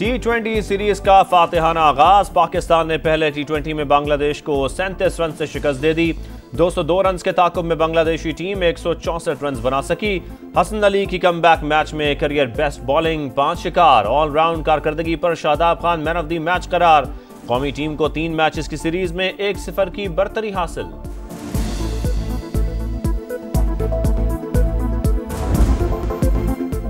T20 series का फातिहाना आगाज। पाकिस्तान ने पहले T20 में बांग्लादेश को 37 रन से शिकस्त दे दी। 202 रन के ताकुब में बांग्लादेशी टीम 164 रन बना सकी। हसन अली की कमबैक मैच में करियर बेस्ट बॉलिंग, 5 शिकार, ऑलराउंड कारकर्दगी पर Shadab Khan man of the match करार। कौमी टीम को 3 मैचेस की सीरीज में 1-0 की बरतरी हासिल।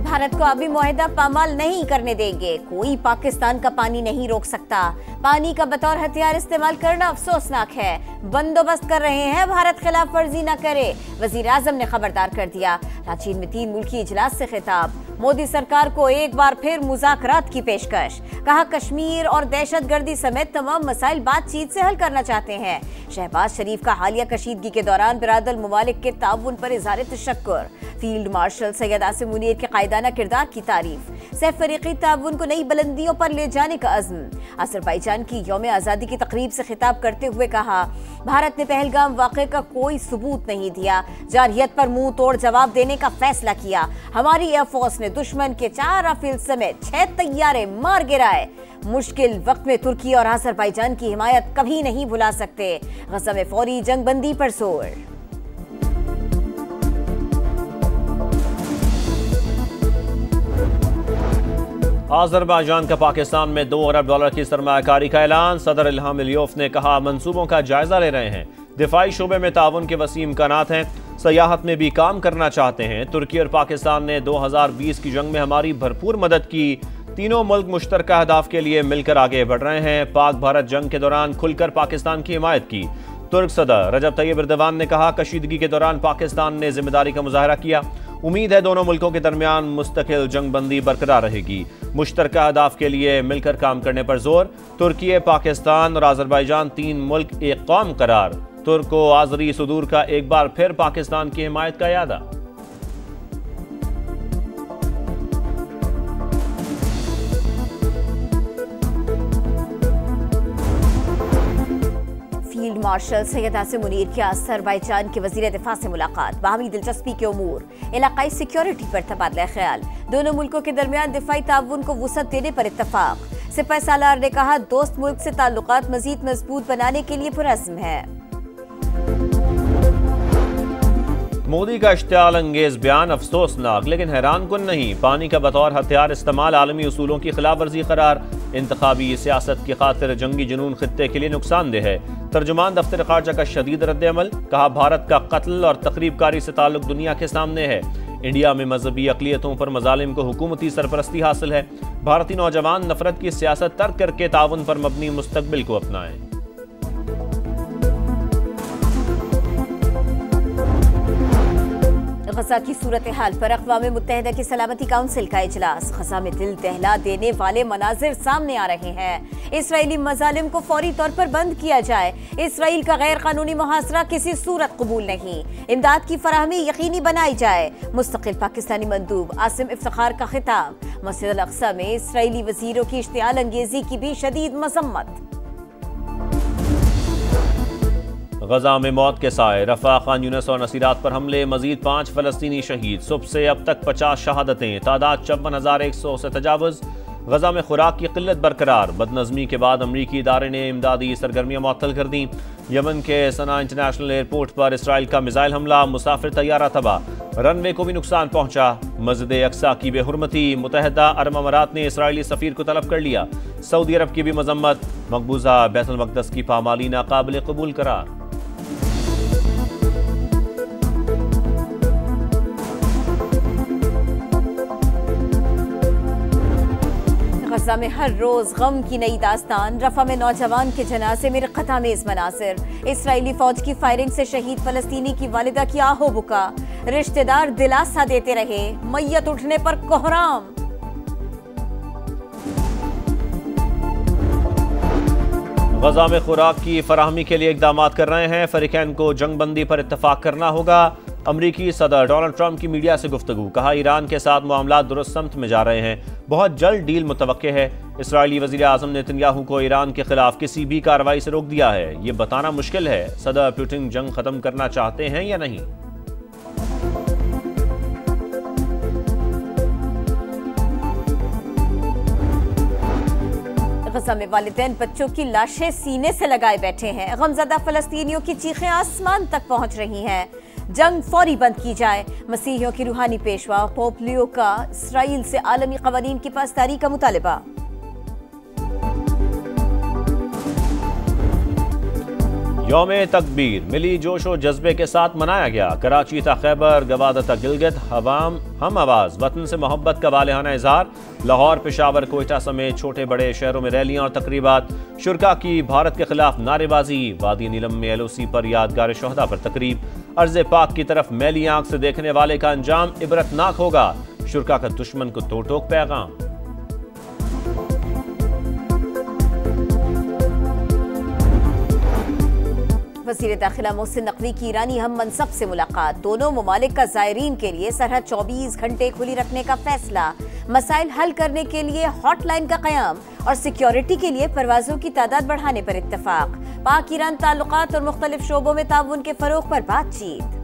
भारत को अभी मुआहदा पामाल नहीं करने देंगे। कोई पाकिस्तान का पानी नहीं रोक सकता। पानी का बतौर हथियार इस्तेमाल करना अफसोसनाक है। बंदोबस्त कर रहे हैं, भारत खिलाफ वर्जी न करे, वजीर आजम ने खबरदार कर दिया। रांची में 3 मुल्की इजलास से खिताब। मोदी सरकार को एक बार फिर मुज़ाकरात की पेशकश। कहा कश्मीर और दहशतगर्दी समेत तमाम मसाइल बातचीत से हल करना चाहते हैं। शहबाज शरीफ का हालिया कशीदगी के दौरान बिरादर मुमालिक के ताउन पर इज़हार तशक्कुर। फील्ड मार्शल सैयद आसिम मुनीर के कायदाना किरदार की तारीफ। सैफ फरीकी ताउन को नई बुलंदियों पर ले जाने का अज़्म। अज़रबैजान की यौम आज़ादी की तकरीब से खिताब करते हुए कहा भारत ने पहलगाम वाक़े का कोई सबूत नहीं दिया, जारहियत पर मुंह तोड़ जवाब देने का फैसला किया। हमारी एयरफोर्स ने दुश्मन के 4 राफेल समेत 6 तैयारे मार गिराए। मुश्किल वक्त में तुर्की और अज़रबैजान की हिमायत कभी नहीं भुला सकते। गज़ा में फौरी जंगबंदी पर जोर। अज़रबैजान का पाकिस्तान में $2 अरब की सरमायाकारी का ऐलान। सदर इल्हाम अलियोफ ने कहा मंसूबों का जायजा ले रहे हैं। दिफाई शोबे में ताउन के वसीम इम्कानात हैं। सयाहत में भी काम करना चाहते हैं। तुर्की और पाकिस्तान ने 2020 की जंग में हमारी भरपूर मदद की। तीनों मुल्क मुश्तरका अहदाफ के लिए मिलकर आगे बढ़ रहे हैं। पाक भारत जंग के दौरान खुलकर पाकिस्तान की हिमायत की। तुर्क सदर रजब तैयब एर्दोगान ने कहा कशीदगी के दौरान पाकिस्तान ने जिम्मेदारी का मुजाहरा किया। उम्मीद है दोनों मुल्कों के दरमियान मुस्तकिल जंगबंदी बरकरार रहेगी। मुश्तरका अहदाफ के लिए मिलकर काम करने पर जोर। तुर्की, पाकिस्तान और अज़रबैजान 3 मुल्क एक कौम करार। तुर्क को आज़री सुदूर का एक बार फिर पाकिस्तान की हिमायत का यादा। फील्ड मार्शल सैयद आसिम मुनीर की अज़रबैजान के वज़ीर दिफा से मुलाकात। बाहमी दिलचस्पी के उमूर, इलाकाई सिक्योरिटी पर तबादला ख्याल। दोनों मुल्कों के दरमियान दिफाई ताउन को वुसअत देने पर इत्तफाक। सिपाही सालार ने कहा दोस्त मुल्क से ताल्लुकात मजीद मजबूत बनाने के लिए पुरअज़्म है। मोदी का इश्तियाल अंगेज बयान अफसोसनाक लेकिन हैरान कुन नहीं। पानी का बतौर हथियार इस्तेमाल आलमी उसूलों की खिलाफ वर्जी करार। इंतखाबी सियासत की खातिर जंगी जुनून खित्ते के लिए नुकसानदेह है। तर्जुमान दफ्तर खारजा का शदीद रद्द-ए-अमल। कहा भारत का कत्ल और तखरीबकारी से ताल्लुक दुनिया के सामने है। इंडिया में मजहबी अकलियतों पर मजालिम को हुकूमती सरपरस्ती हासिल है। भारतीय नौजवान नफरत की सियासत तर्क करके ताउन पर मबनी मुस्तकबिल को अपनाएं। गजा की सूरत हाल पर अक़वाम मुत्तहिदा की सलामती काउंसिल का इजलास। गजा में दिल दहला देने वाले मनाजिर सामने आ रहे हैं। इसराइली मजालिम को फौरी तौर पर बंद किया जाए। इसराइल का गैर कानूनी मुहासरा किसी सूरत कबूल नहीं। इमदाद की फराहमी यकीनी बनाई जाए। मुस्तकिल पाकिस्तानी मंदूब आसिम इफ्तिखार का खिताब। मस्जिद अल अक्सा में इसराइली वजीरों की इश्तियाल अंगेजी की भी शदीद मजम्मत। गजा में मौत के साए। रफा, खान यूनिस और नसीरात पर हमले। मजीद 5 फलस्तीनी शहीद। सुबह से अब तक 50 शहादतें। तादाद 54,100 से तजावुज। गजा में खुराक की किल्लत बरकरार। बदनज़मी के बाद अमरीकी इदारे ने इमदादी सरगर्मियाँ मुअत्तल कर दी। यमन के सना इंटरनेशनल एयरपोर्ट पर इसराइल का मिसाइल हमला। मुसाफिर तैयारा तबाह। रनवे को भी नुकसान पहुंचा। मस्जिद अक्सा की बेहुरमती। मुत्तहिदा अरब अमारात ने इसराइली सफीर को तलब कर लिया। सऊदी अरब की भी मजम्मत। मकबूजा बैतुल मक़दस की पामाली नाकाबिल कबूल करार। गजा में हर रोज गम की नई दास्तान। रफा में नौजवान के जनाजे में क़तामेज़ मनासिर। इसराइली फौज की फायरिंग से शहीद फलस्तीनी की वालिदा की आहो बुका। रिश्तेदार दिलासा देते रहे, मैयत उठने पर कोहराम। गजा में खुराक की फराहमी के लिए इकदाम कर रहे हैं। फरीकैन को जंगबंदी पर इत्तफाक करना होगा। अमरीकी सदर डोनाल्ड ट्रंप की मीडिया से गुफ्तगू। कहा ईरान के साथ मामला दुरुस्त समत में जा रहे हैं। बहुत जल्द डील मुतवक्के है। इसराइली वज़ीर आज़म नेतन्याहू को ईरान के खिलाफ किसी भी कार्रवाई से रोक दिया है। ये बताना मुश्किल है सदर पुतिन जंग खत्म करना चाहते हैं या नहीं। गजा में वालिदैन बच्चों की लाशें सीने से लगाए बैठे हैं। गमज़दा फलस्तीनियों की चीखें आसमान तक पहुंच रही हैं। जंग फौरी बंद की जाए। मसीहियों की रूहानी पेशवा पोप लियो का इसराइल से आलमी कवानीन की पासदारी का मुतालबा। यौम तकबीर मिली जोशो जज्बे के साथ मनाया गया। कराची था खैबर, गवादा था गिलगित, हवाम हम आवाज वतन से मोहब्बत का वालिहाना इजहार। लाहौर, पेशावर, कोयटा समेत छोटे बड़े शहरों में रैलियां और तकरीबात। शुरका की भारत के खिलाफ नारेबाजी। वादी नीलम में LOC पर यादगार शोहदा पर तकरीब। अर्ज़ पाक की तरफ मैली आंख से देखने वाले का अंजाम इबरतनाक होगा। शुरका का दुश्मन को तोड़ टोक पैगाम। वज़ीर दाखिला मोहसिन नकवी की ईरानी हम मनसब से मुलाकात। दोनों ममालिक का ज़ायरीन के लिए सरहद 24 घंटे खुली रखने का फैसला। मसाइल हल करने के लिए हॉटलाइन का क़याम और सिक्योरिटी के लिए परवाज़ों की तादाद बढ़ाने पर इत्तफाक। पाक ईरान ताल्लुकात और मुख्तलिफ शोबों में ताउन के फ़रोग़ पर बातचीत।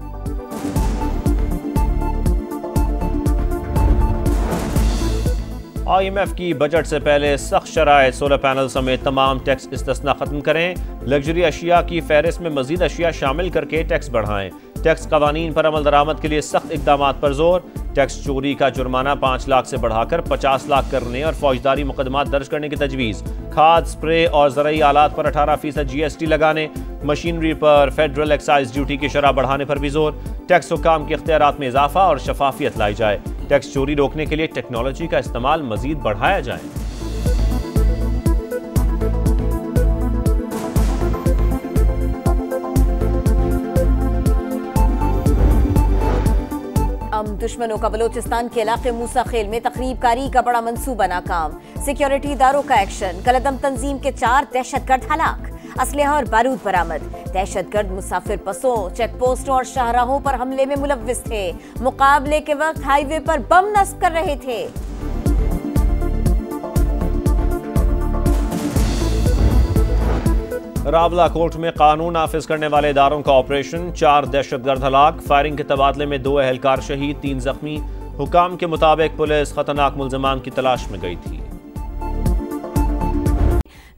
IMF की बजट से पहले सख्त शराइत, सोलर पैनल समेत तमाम टैक्स इस्तिस्ना खत्म करें। लग्जरी अशिया की फहरिस्त में मजीद अशिया शामिल करके टैक्स बढ़ाएं। टैक्स कवानीन पर अमल दरामद के लिए सख्त इकदाम पर जोर। टैक्स चोरी का जुर्माना 5 लाख से बढ़ाकर 50 लाख करने और फौजदारी मुकदमात दर्ज करने की तजवीज़। खाद, स्प्रे और ज़रूरी आलात पर 18% GST लगाने। मशीनरी पर फेडरल एक्साइज ड्यूटी की शरह बढ़ाने पर भी जोर। टैक्स हुकाम के इख्तियारात में इजाफा और शफाफियत लाई जाए। टैक्स चोरी रोकने के लिए टेक्नोलॉजी का इस्तेमाल मजीद बढ़ाया जाए। दुश्मनों का बलोचिस्तान के इलाके मूसा खेल में तकरीबकारी का बड़ा मंसूबा नाकाम। सिक्योरिटी इदारों का एक्शन। कलदम तंजीम के 4 दहशतगर्द हलाक। असलहा और बारूद बरामद। दहशतगर्द मुसाफिर बसों, चेक पोस्टों और शाहराहों पर हमले में मुलव्विस थे। मुकाबले के वक्त हाईवे पर बम नस्ब कर रहे थे। रावला कोर्ट में कानून नाफिज करने वाले इदारों का ऑपरेशन। 4 दहशतगर्द हलाक। फायरिंग के तबादले में 2 अहलकार शहीद, 3 जख्मी। हुकाम के मुताबिक पुलिस खतरनाक मुल्जिमान की तलाश में गई थी।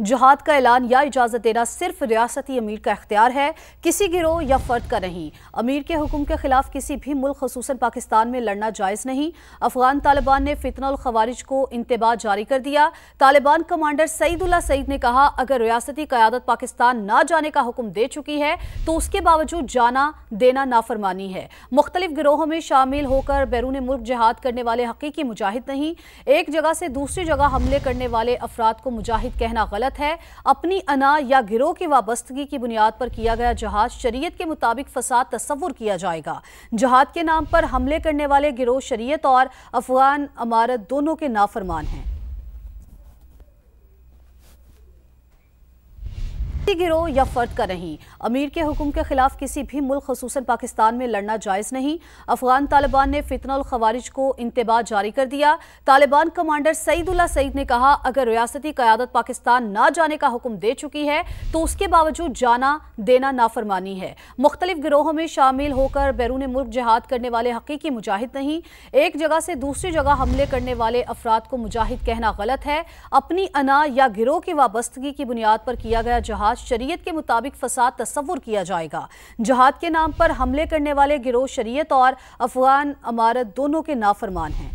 जिहाद का ऐलान या इजाज़त देना सिर्फ रियासती अमीर का इख्तियार है, किसी गिरोह या फर्द का नहीं। अमीर के हुक्म के खिलाफ किसी भी मुल्क ख़ुसूसन पाकिस्तान में लड़ना जायज़ नहीं। अफगान तालिबान ने फितनल खवारिज को इंतबाह जारी कर दिया। तालिबान कमांडर सईदुल्लाह सईद ने कहा, अगर रियासती क़यादत पाकिस्तान ना जाने का हुक्म दे चुकी है तो उसके बावजूद जाना देना नाफरमानी है। मुख्तलिफ गिरोहों में शामिल होकर बैरून मुल्क जिहाद करने वाले हकीकी मुजाहिद नहीं। एक जगह से दूसरी जगह हमले करने वाले अफराद को मुजाहिद कहना गलत है। अपनी अना या गिरोह की वाबस्तगी की बुनियाद पर किया गया जहाद शरीयत के मुताबिक फसाद तस्वुर किया जाएगा। जहाद के नाम पर हमले करने वाले गिरोह शरीयत और अफगान अमारत दोनों के नाफरमान हैं। गिरोह या फर्द का नहीं। अमीर के हुक्म के खिलाफ किसी भी मुल्क ख़ुसूसन पाकिस्तान में लड़ना जायज़ नहीं। अफगान तालिबान ने फितनल खवारिज को इंतबाह जारी कर दिया। तालिबान कमांडर सईदुल्लाह सईद ने कहा, अगर रियासती क़यादत पाकिस्तान ना जाने का हुक्म दे चुकी है तो उसके बावजूद जाना देना नाफरमानी है। मुख्तलिफ गिरोहों में शामिल होकर बैरून मुल्क जिहाद करने वाले हकीकी मुजाहिद नहीं। एक जगह से दूसरी जगह हमले करने वाले अफराद को मुजाहिद कहना गलत है। अपनी अना या गिरोह की वाबस्तगी की बुनियाद पर किया गया जहाद शरीयत के मुताबिक फसाद तस्वुर किया जाएगा। जहाद के नाम पर हमले करने वाले गिरोह शरीयत और अफगान अमारत दोनों के नाफरमान हैं।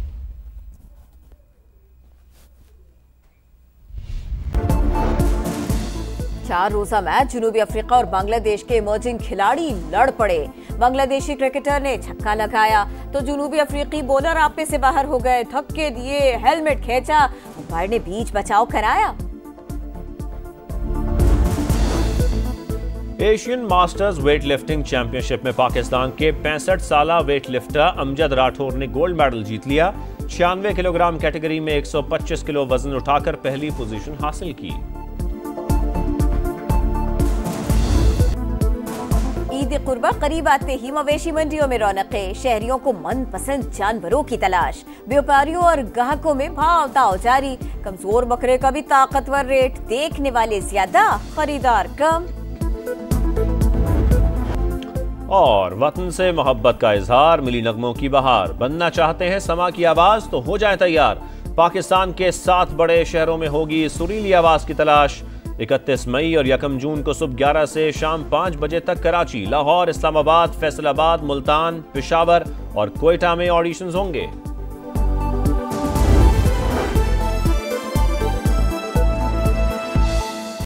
चार रोजा मैच जनूबी अफ्रीका और बांग्लादेश के इमर्जिंग खिलाड़ी लड़ पड़े। बांग्लादेशी क्रिकेटर ने छक्का लगाया तो जनूबी अफ्रीकी बॉलर आपे से बाहर हो गए। धक्के दिए, हेलमेट खींचा, अंपायर ने बीच बचाव कराया। Asian masters weight lifting championship में पाकिस्तान के 65 साला वेट लिफ्टर अमजद राठौर ने गोल्ड मेडल जीत लिया। 96 किलोग्राम कैटेगरी में 125 किलो वजन उठाकर पहली पोजीशन हासिल की। ईद कुर्बा करीब आते ही मवेशी मंडियों में रौनकें। शहरियों को मनपसंद जानवरों की तलाश। व्यापारियों और ग्राहकों में भाव ताव जारी। कमजोर बकरे का भी ताकतवर रेट। देखने वाले ज्यादा, खरीदार कम। और वतन से मोहब्बत का इजहार, मिली नगमों की बहार। बनना चाहते हैं समा की आवाज तो हो जाए तैयार। पाकिस्तान के 7 बड़े शहरों में होगी सुरीली आवाज की तलाश। 31 मई और 1 जून को सुबह 11 से शाम 5 बजे तक कराची, लाहौर, इस्लामाबाद, फैसलाबाद, मुल्तान, पेशावर और क्वेटा में ऑडिशंस होंगे।